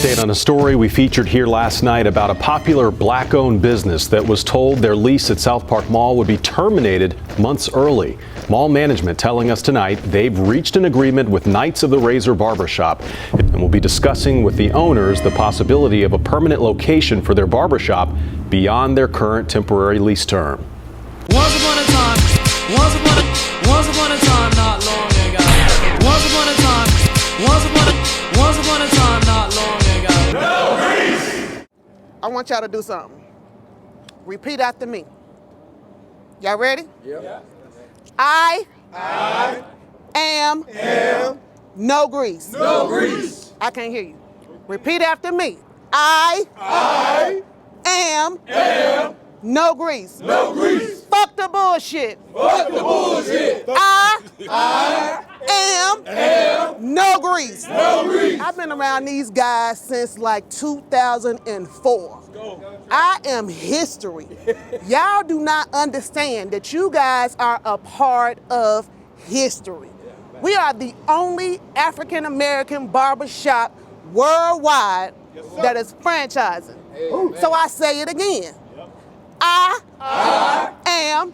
Update on a story we featured here last night about a popular black-owned business that was told their lease at South Park Mall would be terminated months early. Mall management telling us tonight they've reached an agreement with Knights of the Razor Barbershop and will be discussing with the owners the possibility of a permanent location for their barbershop beyond their current temporary lease term. Once upon a time, not long ago. Once upon a time, not long ago. I want y'all to do something. Repeat after me. Y'all ready? Yep. I am no grease. No grease. I can't hear you. Repeat after me. I am no grease. No grease. Fuck the bullshit. Fuck the bullshit. I am no grease. No grease. I've been around these guys since like 2004. I am history. Y'all do not understand that you guys are a part of history. We are the only African American barbershop worldwide that is franchising. So I say it again. I am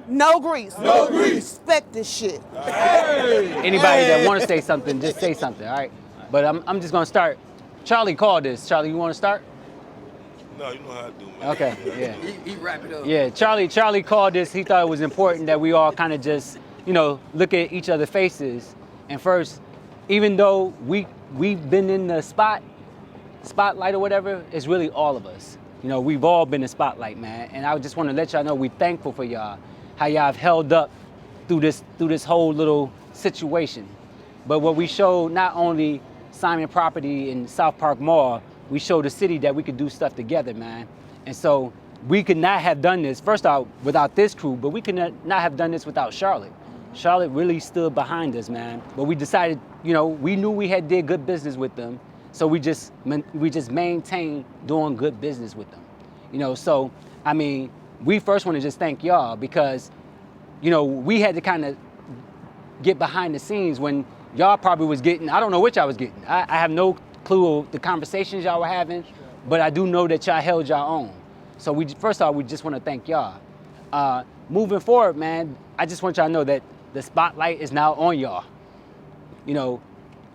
no grease. No grease. Respect this shit. Anybody that want to say something, just say something, all right? But I'm just going to start. Charlie called this. Charlie, you want to start? No, you know how to do, man. Okay, yeah. He wrap it up. Yeah, Charlie called this. He thought it was important that we all kind of just, look at each other's faces. And first, even though we've been in the spotlight or whatever, it's really all of us. We've all been in the spotlight, man. And I just want to let y'all know we're thankful for y'all, how y'all have held up through this whole little situation. But what we showed, not only Simon Property in South Park Mall, we showed the city that we could do stuff together, man. And so we could not have done this, first off, without this crew, but we could not have done this without Charlotte. Charlotte really stood behind us, man. But we decided, we knew we had did good business with them, so we just maintained doing good business with them. So, I mean, we first want to just thank y'all because, we had to kind of get behind the scenes when y'all probably was getting, I don't know what y'all was getting. I have no clue of the conversations y'all were having, but I do know that y'all held y'all own. So first off, we just want to thank y'all. Moving forward, man, I just want y'all to know that the spotlight is now on y'all.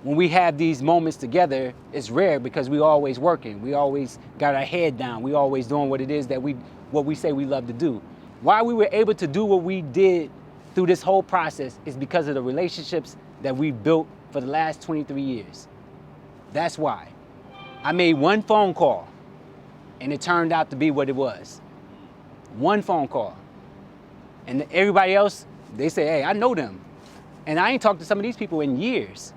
When we have these moments together, it's rare because we always working. We always got our head down. We always doing what it is that what we say we love to do. Why we were able to do what we did through this whole process is because of the relationships that we built for the last 23 years. That's why. I made one phone call and it turned out to be what it was. One phone call. And everybody else, they say, hey, I know them. And I ain't talked to some of these people in years.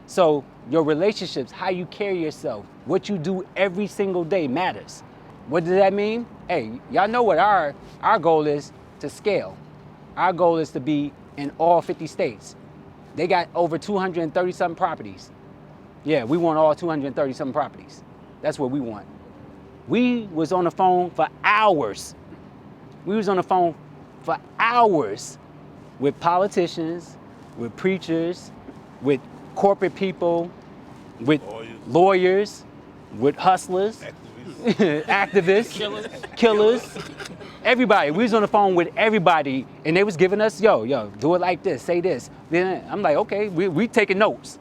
So your relationships, how you carry yourself, what you do every single day matters. What does that mean? Hey, y'all know what our goal is: to scale. Our goal is to be in all 50 states. They got over 230-something properties. Yeah, we want all 230-something properties. That's what we want. We was on the phone for hours. We was on the phone for hours with politicians, with preachers, with corporate people, with lawyers, with hustlers, activists, killers, everybody. We was on the phone with everybody, and they was giving us, yo, do it like this, say this. Then I'm like, okay, we taking notes.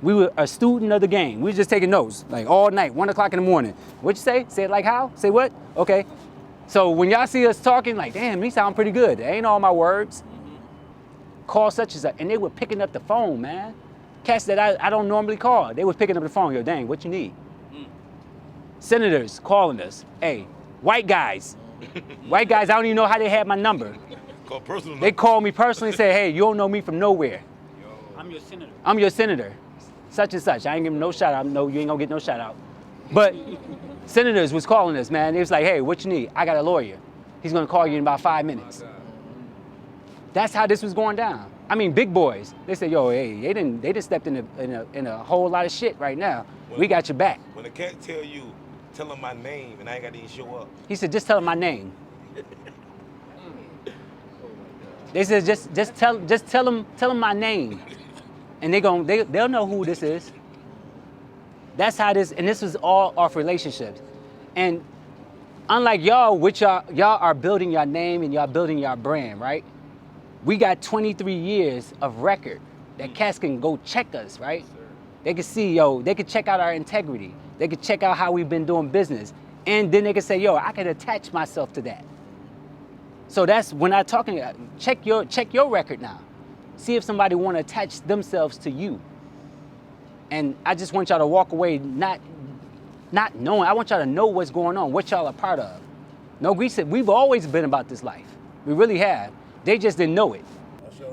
We were a student of the game. We was just taking notes, like all night, 1 o'clock in the morning. What'd you say? Say it like how? Say what? Okay. So when y'all see us talking, like, damn, these sound pretty good. They ain't all my words. Call such and such, and they were picking up the phone, man. Cats that I don't normally call. They was picking up the phone. Yo, dang, what you need? Senators calling us. Hey, white guys. White guys, I don't even know how they had my number. They called me personally and said, hey, you don't know me from nowhere. I'm your senator. I'm your senator. Such and such. I ain't giving no shout out. No, you ain't gonna get no shout out. But senators was calling us, man. They was like, hey, what you need? I got a lawyer. He's gonna call you in about 5 minutes. That's how this was going down. I mean, big boys. They said, yo, hey, they didn't stepped in a whole lot of shit right now. We got your back. When a cat tell you, tell him my name, and I ain't got to even show up. He said, just tell him my name. They said, just tell him my name, and they'll know who this is. That's how this, and this was all off relationships. And unlike y'all, which y'all are building your name and y'all building your brand, right? We got 23 years of record that cats can go check us, right? They can see, they can check out our integrity. They can check out how we've been doing business. And then they can say, I can attach myself to that. So that's when I'm talking, check your record now. See if somebody want to attach themselves to you. And I just want y'all to walk away not knowing. I want y'all to know what's going on, what y'all are part of. No Grease said, we've always been about this life. We really have. They just didn't know it.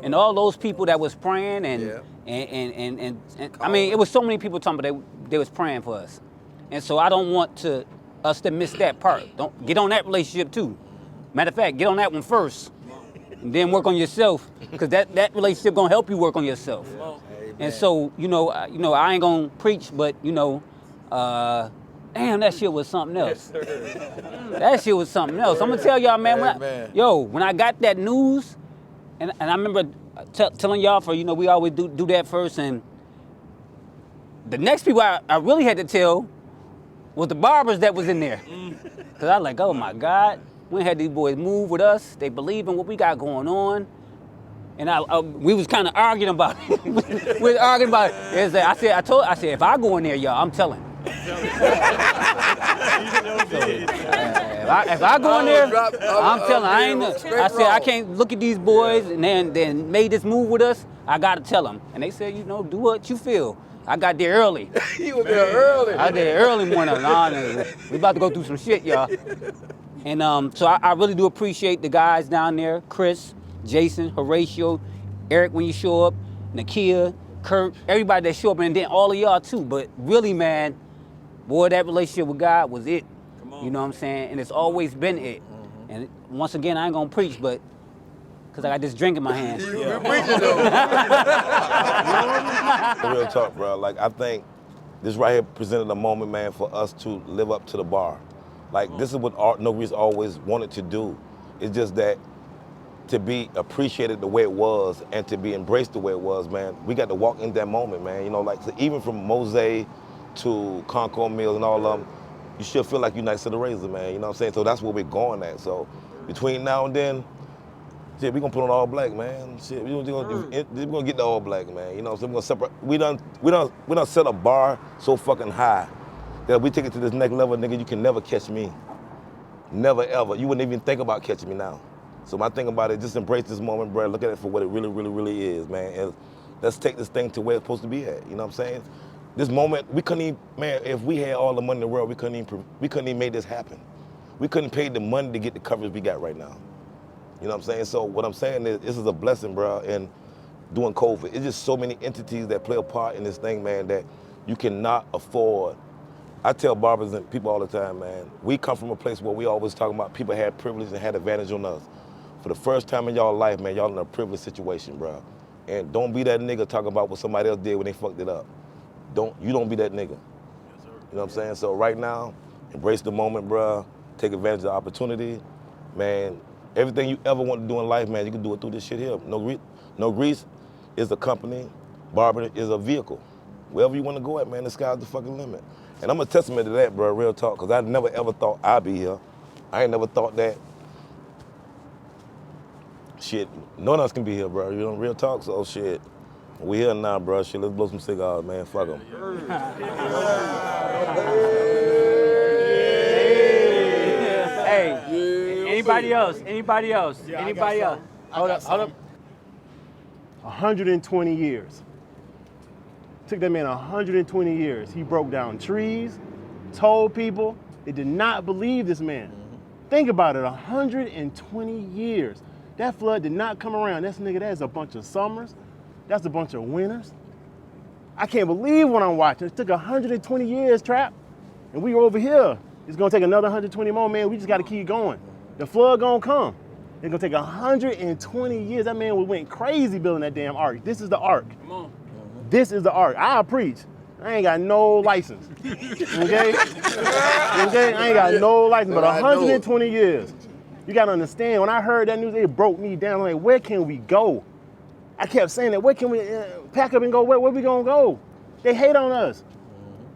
And all those people that was praying and I mean, it was so many people talking about they was praying for us. And so I don't want us to miss that part. Don't get on that relationship too. Matter of fact, get on that one first, and then work on yourself, because that relationship gonna help you work on yourself. And so, I ain't gonna preach, but damn, that shit was something else. That shit was something else. I'm gonna tell y'all, man. When I got that news, and I remember telling y'all we always do that first, and the next people I really had to tell was the barbers that was in there. Cause I was like, oh my God, we had these boys move with us. They believe in what we got going on. And we was kind of arguing about it. We was arguing about it. I said, if I go in there, y'all, I'm telling. If I go in there, I'm telling. I said, I can't look at these boys and then made this move with us. I gotta tell them. And they said, do what you feel. I got there early. You was there early. I there early morning. We about to go through some shit, y'all. And so I really do appreciate the guys down there, Chris, Jason, Horatio, Eric when you show up, Nakia, Kurt, everybody that show up, and then all of y'all too. But really, man, boy, that relationship with God was it. You know what I'm saying? And it's always been it. And once again, I ain't gonna preach, but because I got this drink in my hand. You're preaching though. Real talk, bro. Like, I think this right here presented a moment, man, for us to live up to the bar. Like, this is what No Grease always wanted to do. It's just that to be appreciated the way it was and to be embraced the way it was, man, we got to walk in that moment, man. So even from Mose to Concord Mills and all of them, you should feel like you're Knights of the Razor, man. You know what I'm saying? So that's where we're going at. So between now and then, shit, we gonna put on all black, man. Shit, we're gonna get the all black, man. You know, so we're gonna separate. We done set a bar so fucking high that if we take it to this next level, nigga, you can never catch me. Never ever. You wouldn't even think about catching me now. So my thing about it, just embrace this moment, bro. Look at it for what it really, really, really is, man. And let's take this thing to where it's supposed to be at. You know what I'm saying? This moment, we couldn't even, man, if we had all the money in the world, we couldn't even make this happen. We couldn't pay the money to get the coverage we got right now. You know what I'm saying? So what I'm saying is, this is a blessing, bro, and doing COVID. It's just so many entities that play a part in this thing, man, that you cannot afford. I tell barbers and people all the time, man, we come from a place where we always talking about people had privilege and had advantage on us. For the first time in y'all life, man, y'all in a privileged situation, bro. And don't be that nigga talking about what somebody else did when they fucked it up. You don't be that nigga. Yes, sir. You know what I'm saying? So right now, embrace the moment, bro. Take advantage of the opportunity. Man, everything you ever want to do in life, man, you can do it through this shit here. No Grease is a company. Barber is a vehicle. Wherever you want to go at, man, the sky's the fucking limit. And I'm a testament to that, bro, real talk, because I never ever thought I'd be here. I ain't never thought that, shit, no one else can be here, bro. You know, real talk, so shit. We here now, bro. Shit, let's blow some cigars, man. Fuck them. Hey, anybody else? Anybody else? Anybody else? Hold up. 120 years. Took that man 120 years. He broke down trees, told people they did not believe this man. Think about it, 120 years. That flood did not come around. That's a bunch of summers. That's a bunch of winters. I can't believe what I'm watching. It took 120 years, Trap, and we were over here. It's gonna take another 120 more, man. We just gotta keep going. The flood gonna come. It's gonna take 120 years. That man went crazy building that damn ark. This is the ark. Come on. This is the ark. I'll preach. I ain't got no license. Okay? Okay? I ain't got no license, but 120 years. You gotta understand, when I heard that news, it broke me down. I'm like, where can we go? I kept saying that, where can we pack up and go? Where we gonna go? They hate on us.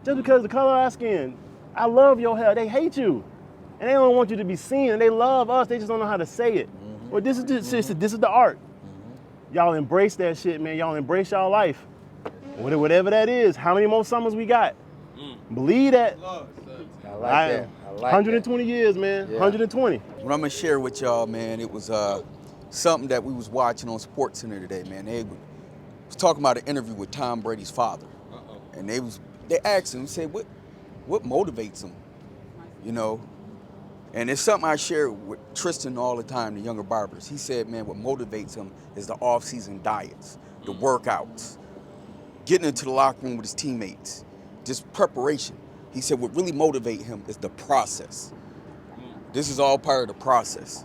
just because of the color of our skin. I love your hair. They hate you. And they don't want you to be seen. And they love us. They just don't know how to say it. Well, this is the art. Y'all embrace that shit, man. Y'all embrace y'all life. Whatever that is. How many more summers we got? Believe that. I like that. I like 120 years, man. Yeah. 120. What I'm gonna share with y'all, man, it was something that we was watching on SportsCenter today, man. They was talking about an interview with Tom Brady's father, and they asked him, said, what motivates him, you know? And it's something I share with Tristan all the time, the younger barbers. He said, man, what motivates him is the off-season diets, the workouts, getting into the locker room with his teammates, just preparation. He said what really motivates him is the process. This is all part of the process.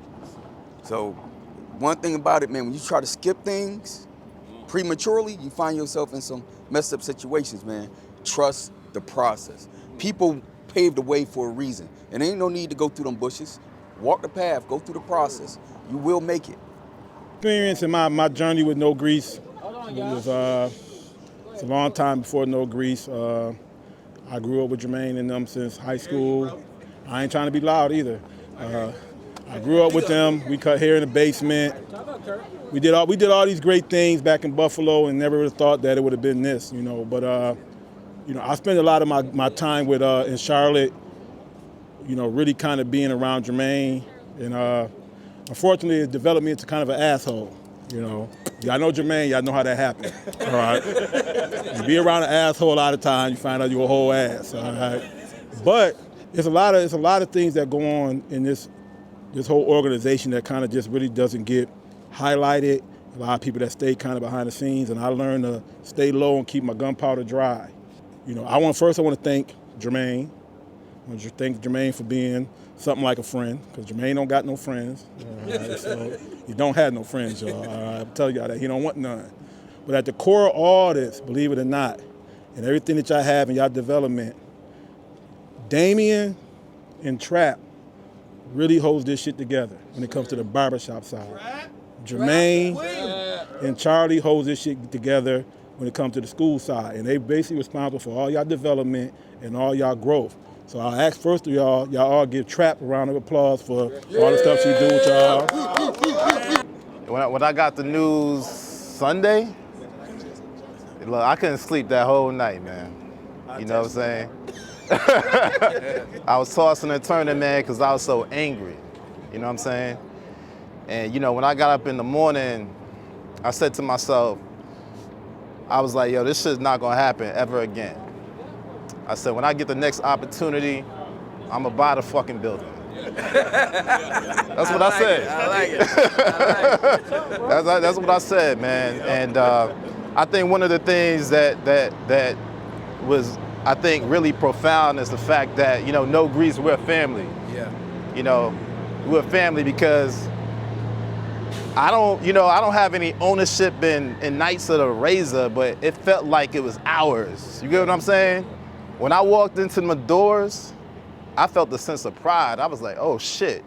So one thing about it, man, when you try to skip things prematurely, you find yourself in some messed up situations, man. Trust the process. People paved the way for a reason. And ain't no need to go through them bushes. Walk the path, go through the process. You will make it. Experience in my journey with No Grease was it's a long time before No Grease. I grew up with Jermaine and them since high school. I ain't trying to be loud either. I grew up with them. We cut hair in the basement. We did all these great things back in Buffalo, and never would have thought that it would have been this, you know. But you know, I spent a lot of my time with in Charlotte, you know, really kind of being around Jermaine, and unfortunately, it developed me into kind of an asshole. You know, y'all know Jermaine, y'all know how that happened. All right, you be around an asshole a lot of time, you find out you're a whole ass. All right, but it's a lot of things that go on in this whole organization that kind of just really doesn't get highlighted. A lot of people that stay kind of behind the scenes, and I learned to stay low and keep my gunpowder dry. You know, I want to thank Jermaine. I want to thank Jermaine for being something like a friend, because Jermaine don't got no friends. So he don't have no friends, y'all. I'm telling y'all that. He don't want none. But at the core of all this, believe it or not, and everything that y'all have in y'all development, Damian and Trap really holds this shit together when it comes to the barbershop side. Jermaine and Charlie holds this shit together when it comes to the school side. And they basically responsible for all y'all development and all y'all growth. So I'll ask first of y'all all give Trap a round of applause for all the stuff she do with y'all. When I got the news Sunday, look, I couldn't sleep that whole night, man. You know what I'm saying? I was tossing and turning, man, because I was so angry. You know what I'm saying? And, you know, when I got up in the morning, I said to myself, I was like, yo, this shit's not going to happen ever again. I said, when I get the next opportunity, I'm going to buy the fucking building. That's what I said. I like it. That's what I said, man. And I think one of the things that was, I think, really profound is the fact that, you know, No Grease, we're a family. Yeah. You know, we're a family because I don't have any ownership in Knights of the Razor, but it felt like it was ours. You get what I'm saying? When I walked into my doors, I felt a sense of pride. I was like, oh shit,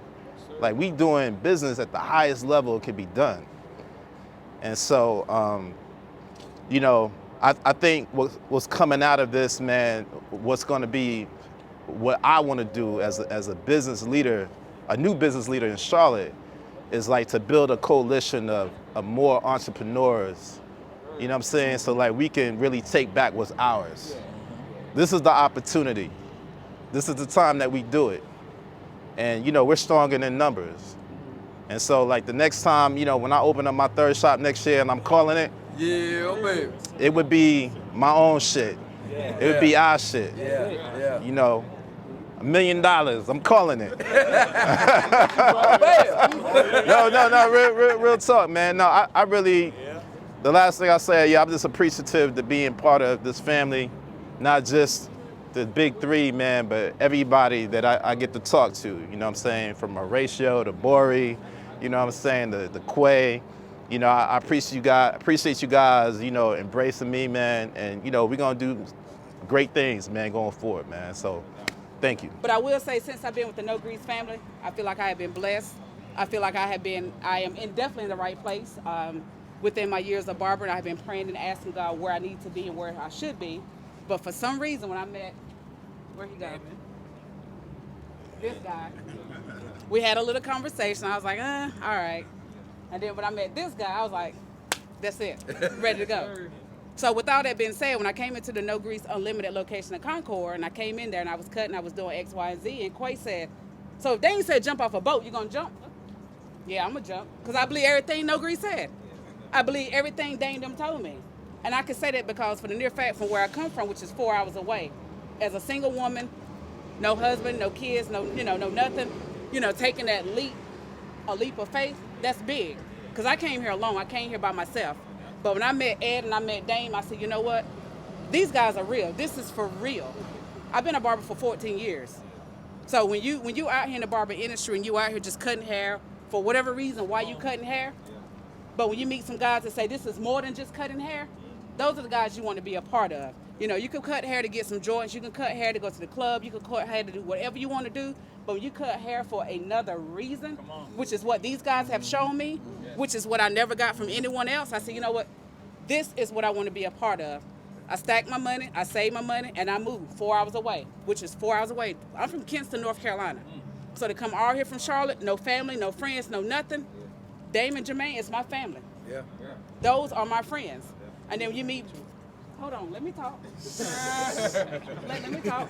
like we doing business at the highest level it could be done. And so, you know, I think what's coming out of this, man, what's gonna be what I wanna do as a business leader, a new business leader in Charlotte, is like to build a coalition of more entrepreneurs, you know what I'm saying? So like we can really take back what's ours. This is the opportunity. This is the time that we do it. And you know, we're stronger than numbers. And so like the next time, you know, when I open up my third shop next year and I'm calling it, Yeah, baby. it would be my own shit. It would be our shit. Yeah. You know, $1 million, I'm calling it. No, real talk, man. No, I really, the last thing I say, yeah, I'm just appreciative to being part of this family, not just the big three, man, but everybody that I get to talk to, you know what I'm saying? From Horatio to Bori, you know what I'm saying, the Quay. You know, I appreciate you guys, you know, embracing me, man, and, you know, we're gonna do great things, man, going forward, man, so thank you. But I will say, since I've been with the No Grease family, I feel like I have been blessed. I feel like I am definitely in the right place. Within my years of barbering, I've been praying and asking God where I need to be and where I should be. But for some reason, when I met Where he go? This guy. We had a little conversation. I was like, all right. And then when I met this guy, I was like, that's it, ready to go. So with all that being said, when I came into the No Grease Unlimited location in Concord, and I came in there and I was cutting, I was doing X, Y, and Z, and Quay said, so if Dane said jump off a boat, you gonna jump? Yeah, I'm gonna jump, because I believe everything No Grease said. I believe everything Dane them told me. And I can say that because for the near fact from where I come from, which is 4 hours away, as a single woman, no husband, no kids, no nothing, taking that leap, a leap of faith, that's big. Because I came here alone, I came here by myself. But when I met Ed and I met Dame, I said, you know what? These guys are real. This is for real. I've been a barber for 14 years. So when you out here in the barber industry and you out here just cutting hair, for whatever reason, why you cutting hair, but when you meet some guys that say this is more than just cutting hair, those are the guys you want to be a part of. You can cut hair to get some joints, you can cut hair to go to the club, you can cut hair to do whatever you want to do, but when you cut hair for another reason, which is what these guys have shown me, which is what I never got from anyone else, I said, you know what? This is what I want to be a part of. I stack my money, I save my money, and I move 4 hours away, which is 4 hours away. I'm from Kinston, North Carolina. So to come all here from Charlotte, no family, no friends, no nothing, Dame and Jermaine is my family. Yeah. Those are my friends. And then when you meet, hold on, let me talk. let me talk.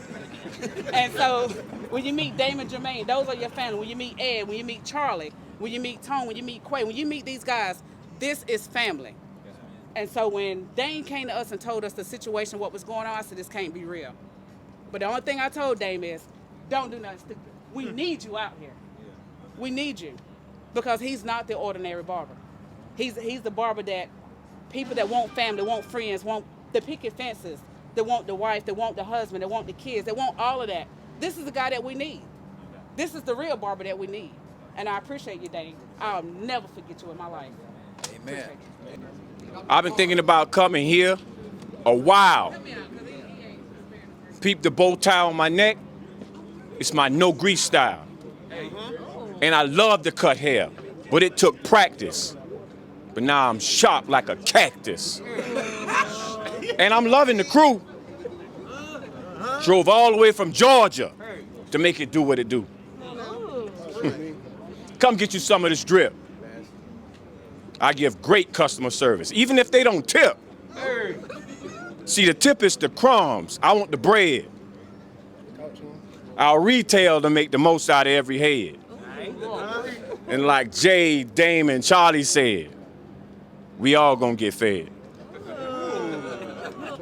And so when you meet Dame and Jermaine, those are your family. When you meet Ed, when you meet Charlie, when you meet Tone, when you meet Quay, when you meet these guys, this is family. And so when Dame came to us and told us the situation, what was going on, I said, this can't be real. But the only thing I told Dame is, don't do nothing stupid. We need you out here. We need you. Because he's not the ordinary barber. He's the barber that people that want family, want friends, want the picket fences, that want the wife, that want the husband, that want the kids, that want all of that. This is the guy that we need. This is the real barber that we need. And I appreciate you, Dame. I'll never forget you in my life. Amen. I've been thinking about coming here a while. Peep the bow tie on my neck. It's my no grease style. And I love to cut hair, but it took practice. But now I'm sharp like a cactus. And I'm loving the crew. Drove all the way from Georgia to make it do what it do. Come get you some of this drip. I give great customer service, even if they don't tip. See, the tip is the crumbs. I want the bread. I'll retail to make the most out of every head. And like Jay, Dame, and Charlie said, we all gonna get fed.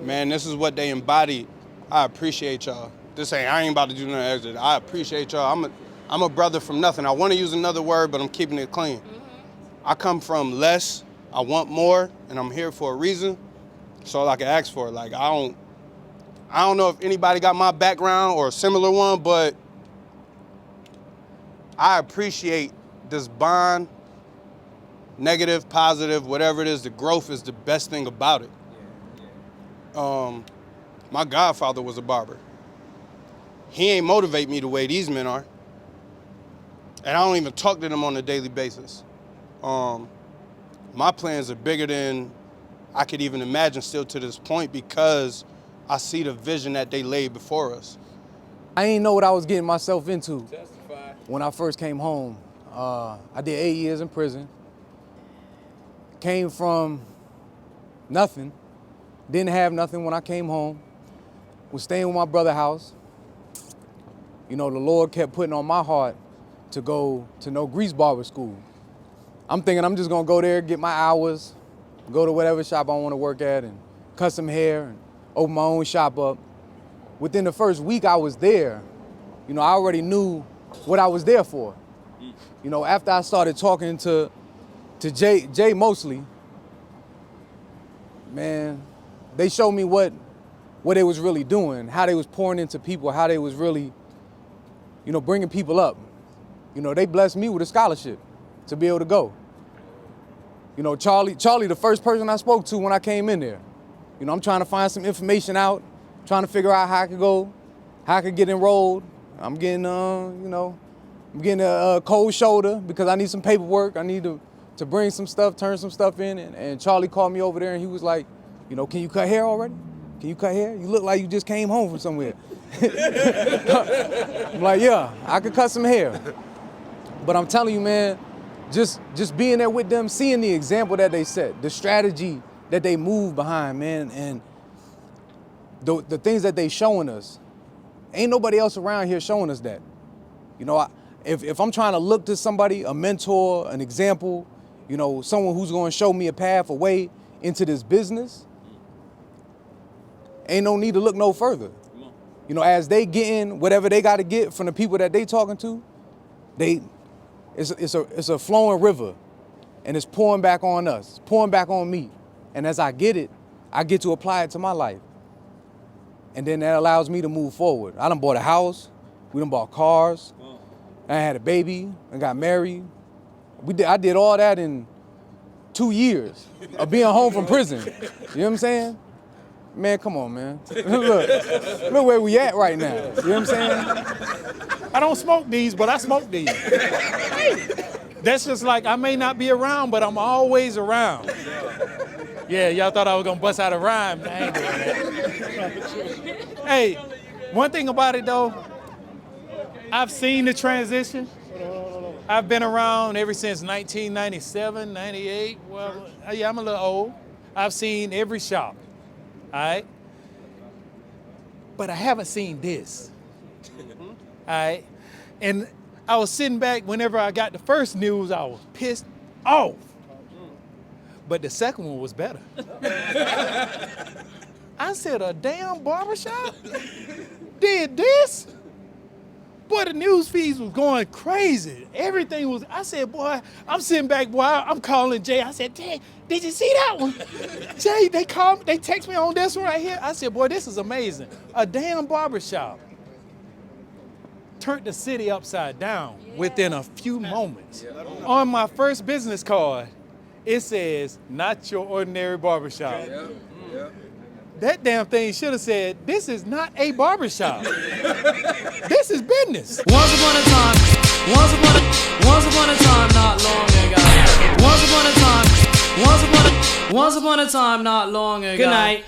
Man, this is what they embody. I appreciate y'all. I ain't about to do nothing extra. I appreciate y'all. I'm a brother from nothing. I want to use another word, but I'm keeping it clean. I come from less, I want more, and I'm here for a reason. That's all I can ask for. Like, I don't know if anybody got my background or a similar one, but I appreciate this bond, negative, positive, whatever it is, the growth is the best thing about it. My godfather was a barber. He ain't motivate me the way these men are. And I don't even talk to them on a daily basis. My plans are bigger than I could even imagine still to this point because I see the vision that they laid before us. I didn't know what I was getting myself into when I first came home. I did 8 years in prison. Came from nothing. Didn't have nothing when I came home. Was staying with my brother's house. The Lord kept putting on my heart to go to No Grease Barber School. I'm thinking I'm just gonna go there, get my hours, go to whatever shop I wanna work at and cut some hair and open my own shop up. Within the first week I was there, I already knew what I was there for. After I started talking to Jay mostly, man, they showed me what they was really doing, how they was pouring into people, how they was really, bringing people up. They blessed me with a scholarship to be able to go. Charlie, the first person I spoke to when I came in there. I'm trying to find some information out, trying to figure out how I could go, how I could get enrolled. I'm getting, I'm getting a cold shoulder because I need some paperwork. I need to bring some stuff, turn some stuff in. And Charlie called me over there and he was like, can you cut hair already? can you cut hair? You look like you just came home from somewhere. I'm like, yeah, I could cut some hair. But I'm telling you, man, just being there with them, seeing the example that they set, the strategy that they move behind, man, and the things that they showing us, ain't nobody else around here showing us that. You know, if I'm trying to look to somebody, a mentor, an example, you know, someone who's going to show me a path, a way into this business, ain't no need to look no further. You know, as they getting whatever they got to get from the people that they talking to, it's a flowing river, and it's pouring back on us, it's pouring back on me. And as I get it, I get to apply it to my life. And then that allows me to move forward. I done bought a house, we done bought cars, I had a baby, and got married. I did all that in 2 years of being home from prison. You know what I'm saying? Man, come on, man. Look where we at right now. You know what I'm saying? I don't smoke these, but I smoke these. That's just like, I may not be around, but I'm always around. Yeah, y'all thought I was gonna bust out a rhyme. I ain't doing that. Hey, one thing about it though, I've seen the transition. I've been around ever since 1997, 98. Well, yeah, I'm a little old. I've seen every shop, all right? But I haven't seen this, all right? And I was sitting back whenever I got the first news, I was pissed off. But the second one was better. I said, a damn barbershop did this? Boy, the news feeds was going crazy. Everything was, I said, boy, I'm sitting back, boy, I'm calling Jay. I said, Jay, did you see that one? Jay, they called, they text me on this one right here. I said, boy, this is amazing. A damn barbershop turned the city upside down within a few moments. On my first business card, it says, not your ordinary barbershop. That damn thing should have said, this is not a barbershop. This is business. Once upon a time, not long ago. Once upon a time, not long ago. Good night.